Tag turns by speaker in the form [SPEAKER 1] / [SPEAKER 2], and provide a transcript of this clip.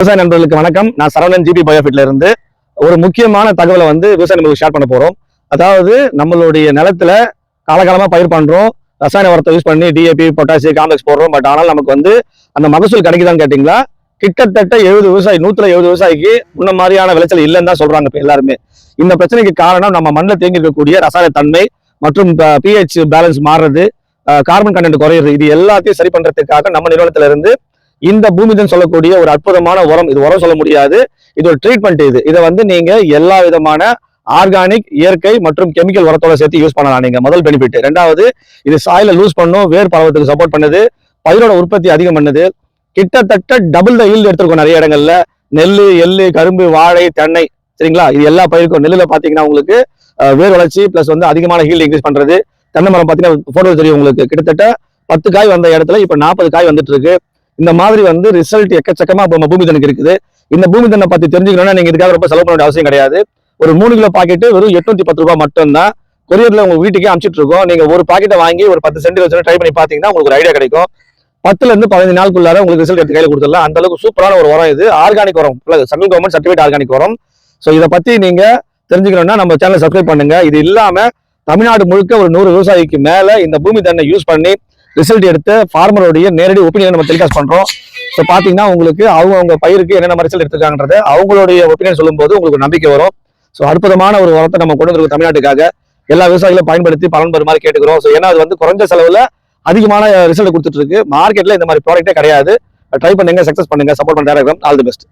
[SPEAKER 1] விவசாய நண்பர்களுக்கு வணக்கம். நான் சரவணன் ஜிபி பயோஃபிட்ல இருந்து ஒரு முக்கியமான தகவலை விவசாய நண்பர்களுக்கு ஷேர் பண்ண போறோம். அதாவது நம்மளுடைய நிலத்துல காலகாலமா பயிர் பண்றோம், ரசாயன உரத்தை யூஸ் பண்ணி டிஏபி, பொட்டாசி, காம்ப்ளெக்ஸ் போடுறோம். பட் ஆனால் நமக்கு அந்த மகசூல் கிடைக்குதான்னு கேட்டீங்களா, கிட்டத்தட்ட 70 விவசாயி 170 விவசாயிக்கு முன்ன மாதிரியான விளைச்சல் இல்லைன்னு தான் சொல்றாங்க இப்ப எல்லாருமே. இந்த பிரச்சனைக்கு காரணம் நம்ம மண்ணில் தேங்கி இருக்கக்கூடிய ரசாயன தன்மை மற்றும் பிஹெச் பேலன்ஸ் மாறுறது, கார்பன் கண்டென்ட் குறையிறது. இது எல்லாத்தையும் சரி பண்றதுக்காக நம்ம நிறுவனத்துல இருந்து இந்த பூமிதன் சொல்லக்கூடிய ஒரு அற்புதமான உரம். இது உரம் சொல்ல முடியாது, இது ஒரு ட்ரீட்மெண்ட். இதை நீங்க எல்லா விதமான ஆர்கானிக், இயற்கை மற்றும் கெமிக்கல் உரத்தோட சேர்த்து யூஸ் பண்ணலாம். நீங்க முதல் பெனிஃபிட். ரெண்டாவது, இது சாயில லூஸ் பண்ணும், வேர் பரவத்துக்கு சப்போர்ட் பண்ணுது, பயிரோட உற்பத்தி அதிகம் பண்ணுது. கிட்டத்தட்ட டபுள் த ஈல்டு எடுத்திருக்கும் நிறைய இடங்கள்ல. நெல்லு, எள்ளு, கரும்பு, வாழை, தென்னை, சரிங்களா? இது எல்லா பயிருக்கும். நெல்லுல பாத்தீங்கன்னா உங்களுக்கு வேர் வளர்ச்சி பிளஸ் அதிகமான ஹீல்டு இன்க்ரீஸ் பண்றது. தென்னை மரம் பாத்தீங்கன்னா போட்டோ தெரியும் உங்களுக்கு, கிட்டத்தட்ட 10 காய் வந்த இடத்துல இப்ப 40 காய் வந்துட்டு இருக்கு. இந்த மாதிரி ரிசல்ட் எக்கச்சக்கமா பூமிதனுக்கு இருக்குது. இந்த பூமிதனை பத்தி தெரிஞ்சுக்கணும்னா நீங்க இதுக்காக ரொம்ப செலவு பண்ண வேண்டிய அவசியம் கிடையாது. ஒரு 3 கிலோ பாக்கெட் வெறும் 810 ரூபாய் மட்டும்தான். கொரியர்ல உங்க வீட்டுக்கே அனுப்பிச்சிட்டு இருக்கோம். நீங்க ஒரு பாக்கெட்டை வாங்கி ஒரு 10 சென்ட் வச்சு ட்ரை பண்ணி பாத்தீங்கன்னா உங்களுக்கு ஒரு ஐடியா கிடைக்கும். 10ல இருந்து 15 நாளுக்குள்ளார உங்களுக்கு ரிசல்ட் எடுத்து கையில கொடுத்துடலாம். அந்த அளவுக்கு சூப்பரான ஒரு உரம் இது. ஆர்கானிக் உரம், சென்ட்ரல் கவர்மெண்ட் சர்டிஃபிகேட் ஆர்கானிக் உரம். ஸோ இதை பத்தி நீங்க தெரிஞ்சுக்கணும்னா நம்ம சேனலை சப்ஸ்கிரைப் பண்ணுங்க. இது இல்லாம தமிழ்நாடு முழுக்க ஒரு 100 விவசாயிக்கு மேல இந்த பூமிதனை யூஸ் பண்ணி ரிசல்ட் எடுத்து ஃபார்மருடைய நேரடி ஒப்பீனியன் நம்ம டெலிகாஸ்ட் பண்றோம். ஸோ பாத்தீங்கன்னா உங்களுக்கு அவங்க பயிருக்கு என்னென்ன ரிசல்ட் எடுத்துருக்காங்கன்றத அவங்களுடைய ஒப்பீனியன் சொல்லும்போது உங்களுக்கு நம்பிக்கை வரும். ஸோ அற்புதமான ஒரு உரத்தை நம்ம கொண்டு வந்திருக்கோம் தமிழ்நாட்டுக்காக. எல்லா விவசாயிகளும் பயன்படுத்தி பலன் பெறுமாறு கேட்டுக்கிறோம். ஸோ ஏன்னா அது குறைஞ்ச செலவுல அதிகமான ரிசல்ட் கொடுத்துட்டு இருக்கு. மார்க்கெட்ல இந்த மாதிரி ப்ராடக்டே கிடையாது. ட்ரை பண்ணுங்க, சக்சஸ் பண்ணுங்க, சப்போர்ட் பண்ணுறேன். All the best.